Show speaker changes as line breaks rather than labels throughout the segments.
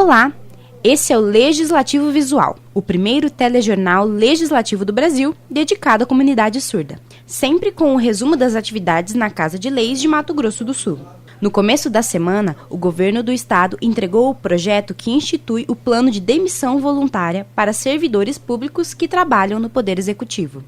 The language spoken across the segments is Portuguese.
Olá, esse é o Legislativo Visual, o primeiro telejornal legislativo do Brasil dedicado à comunidade surda, sempre com o resumo das atividades na Casa de Leis de Mato Grosso do Sul. No começo da semana, o governo do estado entregou o projeto que institui o plano de demissão voluntária para servidores públicos que trabalham no Poder Executivo.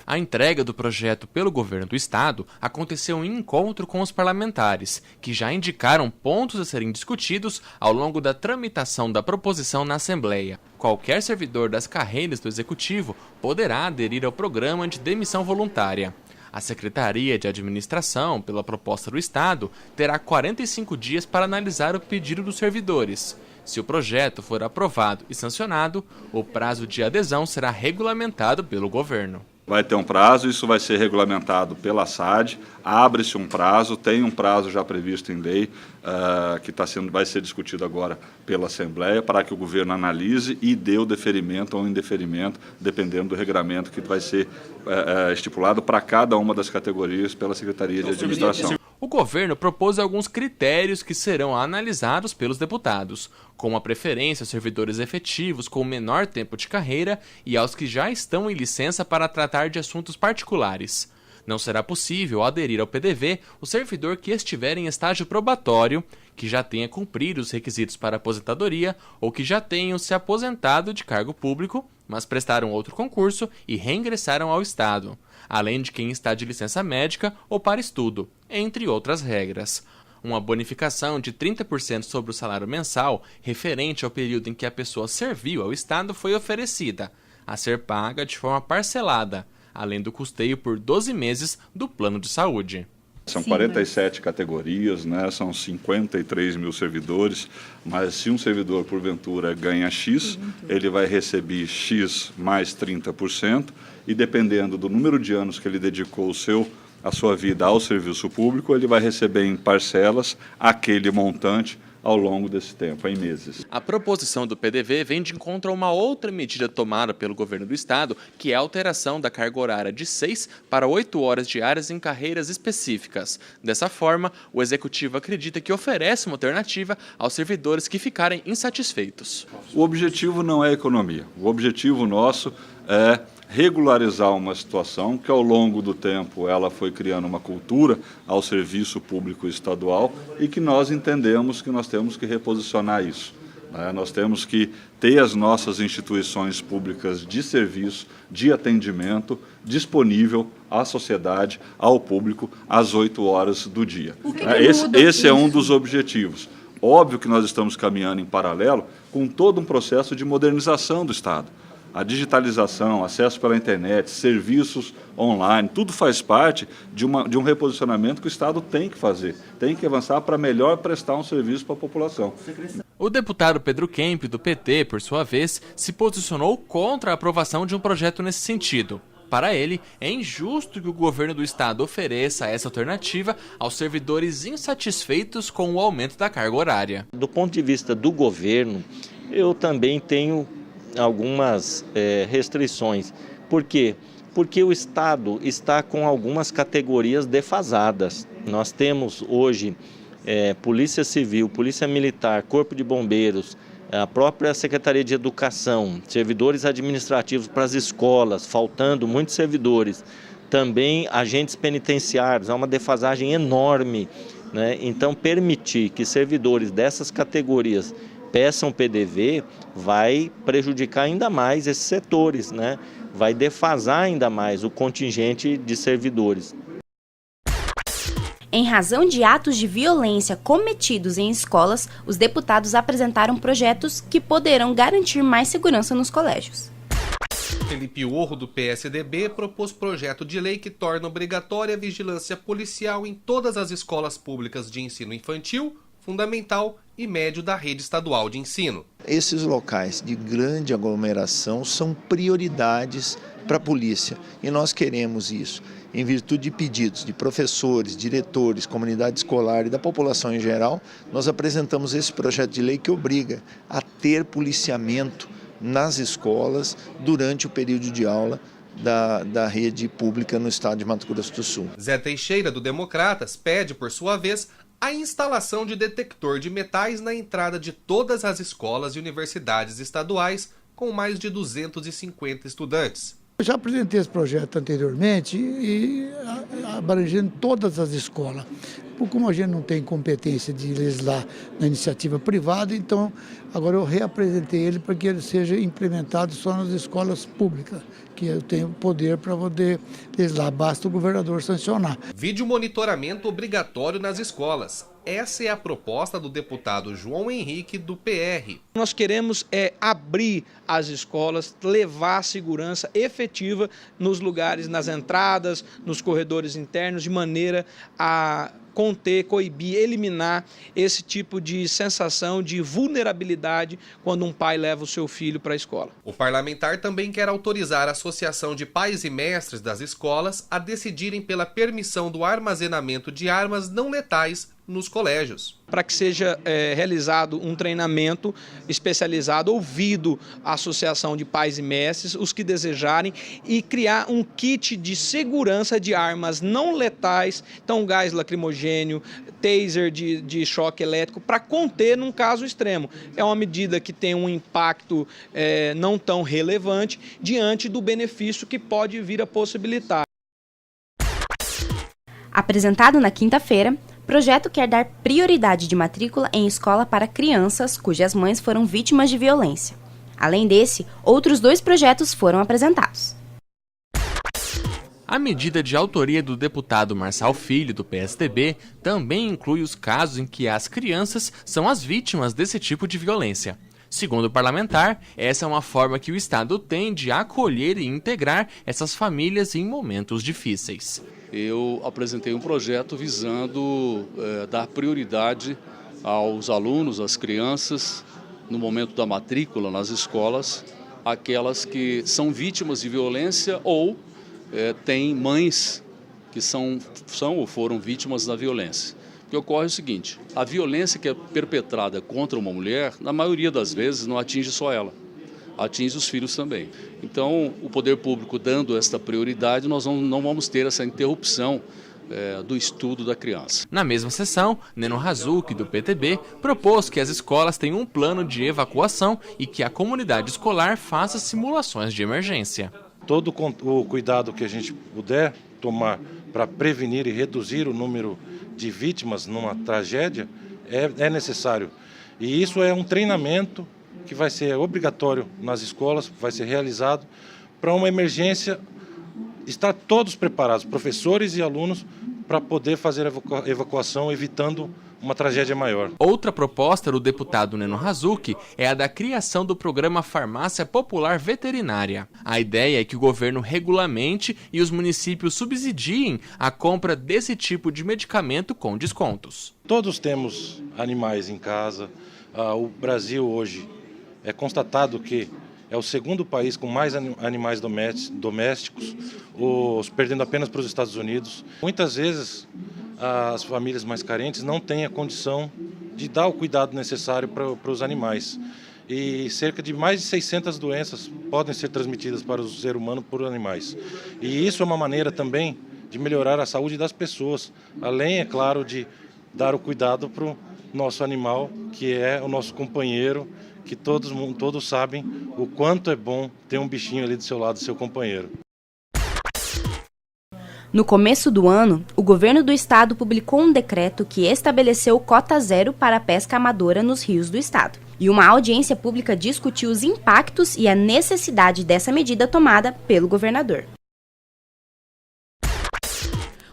A entrega do projeto pelo governo do estado aconteceu em encontro com os parlamentares, que já indicaram pontos a serem discutidos ao longo da tramitação da proposição na Assembleia. Qualquer servidor das carreiras do Executivo poderá aderir ao programa de demissão voluntária. A Secretaria de Administração, pela proposta do estado, terá 45 dias para analisar o pedido dos servidores. Se o projeto for aprovado e sancionado, o prazo de adesão será regulamentado pelo governo.
Vai ter um prazo, isso vai ser regulamentado pela SAD, abre-se um prazo, tem um prazo já previsto em lei, que vai ser discutido agora pela Assembleia, para que o governo analise e dê o deferimento ou indeferimento, dependendo do regramento que vai ser estipulado para cada uma das categorias pela Secretaria de Administração.
O governo propôs alguns critérios que serão analisados pelos deputados, como a preferência aos servidores efetivos com menor tempo de carreira e aos que já estão em licença para tratar de assuntos particulares. Não será possível aderir ao PDV o servidor que estiver em estágio probatório, que já tenha cumprido os requisitos para aposentadoria ou que já tenham se aposentado de cargo público, mas prestaram outro concurso e reingressaram ao Estado, além de quem está de licença médica ou para estudo, entre outras regras. Uma bonificação de 30% sobre o salário mensal, referente ao período em que a pessoa serviu ao Estado, foi oferecida, a ser paga de forma parcelada, além do custeio por 12 meses do plano de saúde.
São 47 categorias, né? São 53 mil servidores, mas se um servidor, porventura, ganha X, ele vai receber X mais 30%, e dependendo do número de anos que ele dedicou a sua vida ao serviço público, ele vai receber em parcelas aquele montante ao longo desse tempo, em meses.
A proposição do PDV vem de encontro a uma outra medida tomada pelo governo do estado, que é a alteração da carga horária de 6 para 8 horas diárias em carreiras específicas. Dessa forma, o executivo acredita que oferece uma alternativa aos servidores que ficarem insatisfeitos.
O objetivo não é economia. O objetivo nosso é regularizar uma situação que, ao longo do tempo, ela foi criando uma cultura ao serviço público estadual e que nós entendemos que nós temos que reposicionar isso. Nós temos que ter as nossas instituições públicas de serviço, de atendimento, disponível à sociedade, ao público, às 8 horas do dia. Esse é um dos objetivos. Óbvio que nós estamos caminhando em paralelo com todo um processo de modernização do Estado. A digitalização, acesso pela internet, serviços online, tudo faz parte de um reposicionamento que o Estado tem que fazer, tem que avançar para melhor prestar um serviço para a população.
O deputado Pedro Kemp, do PT, por sua vez, se posicionou contra a aprovação de um projeto nesse sentido. Para ele, é injusto que o governo do estado ofereça essa alternativa aos servidores insatisfeitos com o aumento da carga horária.
Do ponto de vista do governo, eu também tenho algumas restrições. Por quê? Porque o Estado está com algumas categorias defasadas. Nós temos hoje Polícia Civil, Polícia Militar, Corpo de Bombeiros, a própria Secretaria de Educação, servidores administrativos para as escolas, faltando muitos servidores. Também agentes penitenciários, há uma defasagem enorme, né? Então, permitir que servidores dessas categorias peçam PDV vai prejudicar ainda mais esses setores, né? Vai defasar ainda mais o contingente de servidores.
Em razão de atos de violência cometidos em escolas, os deputados apresentaram projetos que poderão garantir mais segurança nos colégios.
Felipe Orro, do PSDB, propôs projeto de lei que torna obrigatória a vigilância policial em todas as escolas públicas de ensino infantil, fundamental e médio da rede estadual de ensino.
Esses locais de grande aglomeração são prioridades para a polícia e nós queremos isso. Em virtude de pedidos de professores, diretores, comunidade escolar e da população em geral, nós apresentamos esse projeto de lei que obriga a ter policiamento nas escolas durante o período de aula da rede pública no estado de Mato Grosso do Sul.
Zé Teixeira, do Democratas, pede, por sua vez, A instalação de detector de metais na entrada de todas as escolas e universidades estaduais, com mais de 250 estudantes.
Eu já apresentei esse projeto anteriormente e abrangendo todas as escolas. Como a gente não tem competência de legislar na iniciativa privada, então agora eu reapresentei ele para que ele seja implementado só nas escolas públicas, que eu tenho poder para poder legislar, basta o governador sancionar.
Vídeo monitoramento obrigatório nas escolas. Essa é a proposta do deputado João Henrique, do PR.
Nós queremos abrir as escolas, levar segurança efetiva nos lugares, nas entradas, nos corredores internos, de maneira a conter, coibir, eliminar esse tipo de sensação de vulnerabilidade quando um pai leva o seu filho para a escola.
O parlamentar também quer autorizar a Associação de Pais e Mestres das escolas a decidirem pela permissão do armazenamento de armas não letais nos colégios.
Para que seja realizado um treinamento especializado, ouvido a Associação de Pais e Mestres, os que desejarem, e criar um kit de segurança de armas não letais, então gás lacrimogênio, taser de choque elétrico, para conter num caso extremo. É uma medida que tem um impacto não tão relevante diante do benefício que pode vir a possibilitar.
Apresentado na quinta-feira, o projeto quer dar prioridade de matrícula em escola para crianças cujas mães foram vítimas de violência. Além desse, outros 2 projetos foram apresentados.
A medida de autoria do deputado Marçal Filho, do PSDB, também inclui os casos em que as crianças são as vítimas desse tipo de violência. Segundo o parlamentar, essa é uma forma que o Estado tem de acolher e integrar essas famílias em momentos difíceis.
Eu apresentei um projeto visando dar prioridade aos alunos, às crianças, no momento da matrícula nas escolas, aquelas que são vítimas de violência ou têm mães que são ou foram vítimas da violência. O que ocorre é o seguinte: a violência que é perpetrada contra uma mulher, na maioria das vezes, não atinge só ela, atinge os filhos também. Então, o poder público dando esta prioridade, nós não vamos ter essa interrupção do estudo da criança.
Na mesma sessão, Neno Razucchi, do PTB, propôs que as escolas tenham um plano de evacuação e que a comunidade escolar faça simulações de emergência.
Todo o cuidado que a gente puder tomar para prevenir e reduzir o número de vítimas numa tragédia é necessário. E isso é um treinamento que vai ser obrigatório nas escolas, vai ser realizado para uma emergência, estar todos preparados, professores e alunos, para poder fazer a evacuação, evitando uma tragédia maior.
Outra proposta do deputado Neno Razucchi é a da criação do programa Farmácia Popular Veterinária. A ideia é que o governo regulamente e os municípios subsidiem a compra desse tipo de medicamento com descontos.
Todos temos animais em casa. O Brasil hoje é constatado que é o segundo país com mais animais domésticos, perdendo apenas para os Estados Unidos. Muitas vezes as famílias mais carentes não têm a condição de dar o cuidado necessário para os animais. E cerca de mais de 600 doenças podem ser transmitidas para o ser humano por animais. E isso é uma maneira também de melhorar a saúde das pessoas, além, é claro, de dar o cuidado para o nosso animal, que é o nosso companheiro, que todos sabem o quanto é bom ter um bichinho ali do seu lado, seu companheiro.
No começo do ano, o governo do estado publicou um decreto que estabeleceu cota zero para a pesca amadora nos rios do estado. E uma audiência pública discutiu os impactos e a necessidade dessa medida tomada pelo governador.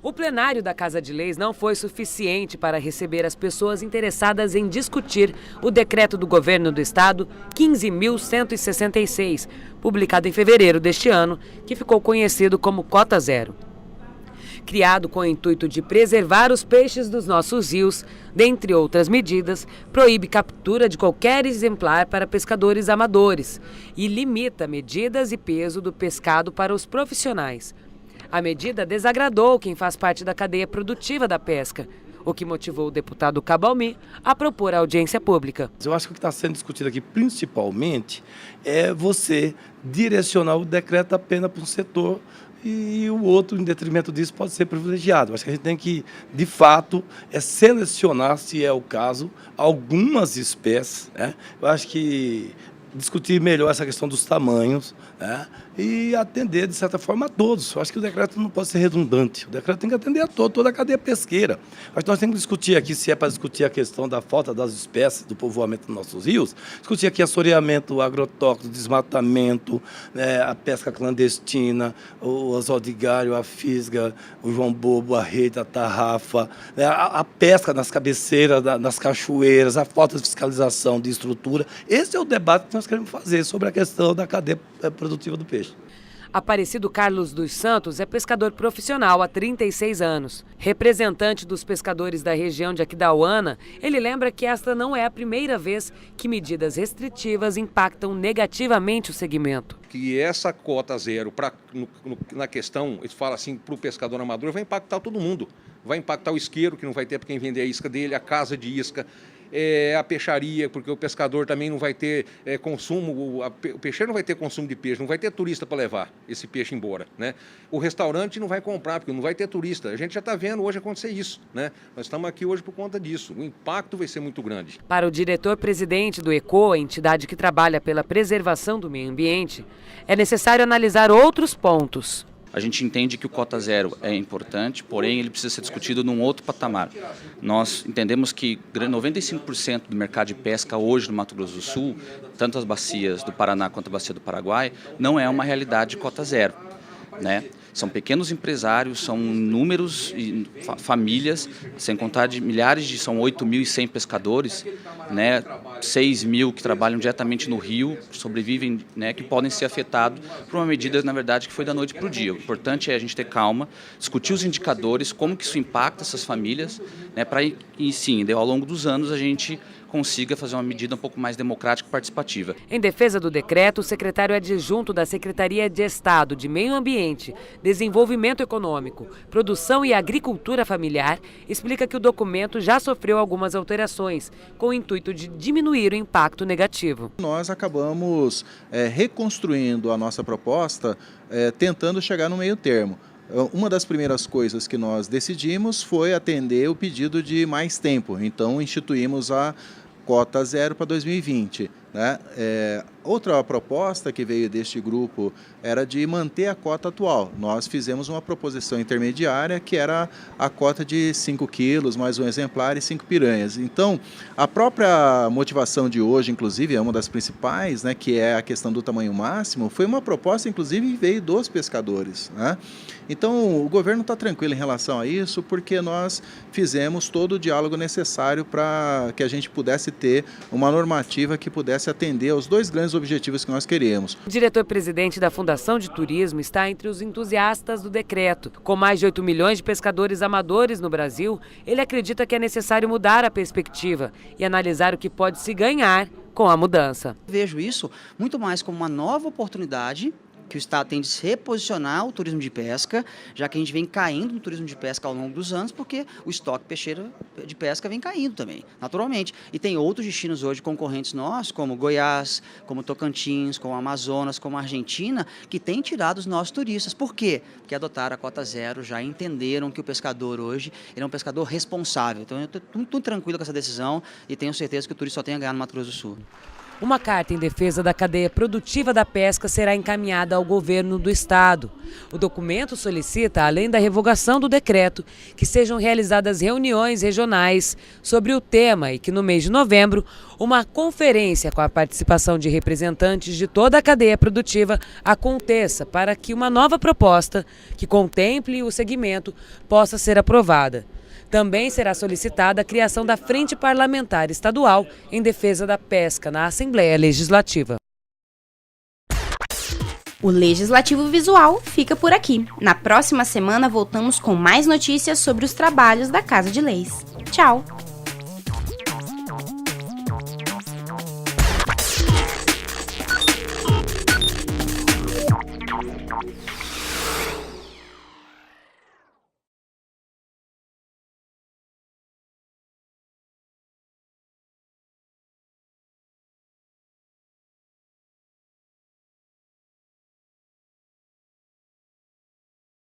O plenário da Casa de Leis não foi suficiente para receber as pessoas interessadas em discutir o decreto do governo do estado 15.166, publicado em fevereiro deste ano, que ficou conhecido como Cota Zero. Criado com o intuito de preservar os peixes dos nossos rios, dentre outras medidas, proíbe captura de qualquer exemplar para pescadores amadores e limita medidas e peso do pescado para os profissionais. A medida desagradou quem faz parte da cadeia produtiva da pesca, o que motivou o deputado Cabalmi a propor a audiência pública.
Eu acho que o que está sendo discutido aqui principalmente é você direcionar o decreto apenas para um setor e o outro, em detrimento disso, pode ser privilegiado. Acho que a gente tem que, de fato, selecionar, se é o caso, algumas espécies, né? Eu acho que discutir melhor essa questão dos tamanhos, né? E atender, de certa forma, a todos. Eu acho que o decreto não pode ser redundante. O decreto tem que atender a toda a cadeia pesqueira. Acho que nós temos que discutir aqui, se é para discutir a questão da falta das espécies, do povoamento dos nossos rios, discutir aqui assoreamento, agrotóxico, desmatamento, né, a pesca clandestina, o anzol de galho, a fisga, o João Bobo, a rede, a tarrafa, né, a pesca nas cabeceiras, nas cachoeiras, a falta de fiscalização de estrutura. Esse é o debate que nós queremos fazer sobre a questão da cadeia produtiva do peixe.
Aparecido Carlos dos Santos é pescador profissional há 36 anos. Representante dos pescadores da região de Aquidauana, ele lembra que esta não é a primeira vez que medidas restritivas impactam negativamente o segmento.
Que essa cota zero, na questão, ele fala assim, para o pescador amador, vai impactar todo mundo. Vai impactar o isqueiro, que não vai ter para quem vender a isca dele, a casa de isca, a peixaria, porque o pescador também não vai ter consumo, o peixeiro não vai ter consumo de peixe, não vai ter turista para levar esse peixe embora, né? O restaurante não vai comprar, porque não vai ter turista. A gente já está vendo hoje acontecer isso, né? Nós estamos aqui hoje por conta disso. O impacto vai ser muito grande.
Para o diretor-presidente do ECO, a entidade que trabalha pela preservação do meio ambiente, é necessário analisar outros pontos.
A gente entende que o cota zero é importante, porém ele precisa ser discutido num outro patamar. Nós entendemos que 95% do mercado de pesca hoje no Mato Grosso do Sul, tanto as bacias do Paraná quanto a bacia do Paraguai, não é uma realidade de cota zero, né? São pequenos empresários, são números e famílias, sem contar de milhares, são 8.100 pescadores, né, 6.000 que trabalham diretamente no rio, sobrevivem, né, que podem ser afetados por uma medida, na verdade, que foi da noite para o dia. O importante é a gente ter calma, discutir os indicadores, como que isso impacta essas famílias, né, para e sim, ao longo dos anos a gente consiga fazer uma medida um pouco mais democrática e participativa.
Em defesa do decreto, o secretário adjunto da Secretaria de Estado de Meio Ambiente, Desenvolvimento Econômico, Produção e Agricultura Familiar explica que o documento já sofreu algumas alterações, com o intuito de diminuir o impacto negativo.
Nós acabamos reconstruindo a nossa proposta, tentando chegar no meio termo. Uma das primeiras coisas que nós decidimos foi atender o pedido de mais tempo, então instituímos a cota zero para 2020. Né? Outra proposta que veio deste grupo era de manter a cota atual. Nós fizemos uma proposição intermediária que era a cota de 5 quilos, mais um exemplar e 5 piranhas. Então, a própria motivação de hoje, inclusive, é uma das principais, né, que é a questão do tamanho máximo, foi uma proposta, inclusive, que veio dos pescadores. Né? Então, o governo está tranquilo em relação a isso, porque nós fizemos todo o diálogo necessário para que a gente pudesse ter uma normativa que pudesse atender aos dois grandes objetivos que nós queríamos.
O diretor-presidente da Fundação de Turismo está entre os entusiastas do decreto. Com mais de 8 milhões de pescadores amadores no Brasil, ele acredita que é necessário mudar a perspectiva e analisar o que pode se ganhar com a mudança.
Vejo isso muito mais como uma nova oportunidade que o Estado tem de se reposicionar o turismo de pesca, já que a gente vem caindo no turismo de pesca ao longo dos anos, porque o estoque peixeiro de pesca vem caindo também, naturalmente. E tem outros destinos hoje concorrentes nossos, como Goiás, como Tocantins, como Amazonas, como Argentina, que têm tirado os nossos turistas. Por quê? Porque adotaram a cota zero, já entenderam que o pescador hoje ele é um pescador responsável. Então eu estou muito tranquilo com essa decisão e tenho certeza que o turista só tem a ganhar no Mato Grosso do Sul.
Uma carta em defesa da cadeia produtiva da pesca será encaminhada ao governo do estado. O documento solicita, além da revogação do decreto, que sejam realizadas reuniões regionais sobre o tema e que no mês de novembro, uma conferência com a participação de representantes de toda a cadeia produtiva aconteça para que uma nova proposta que contemple o segmento possa ser aprovada. Também será solicitada a criação da Frente Parlamentar Estadual em defesa da pesca na Assembleia Legislativa.
O Legislativo Visual fica por aqui. Na próxima semana voltamos com mais notícias sobre os trabalhos da Casa de Leis. Tchau!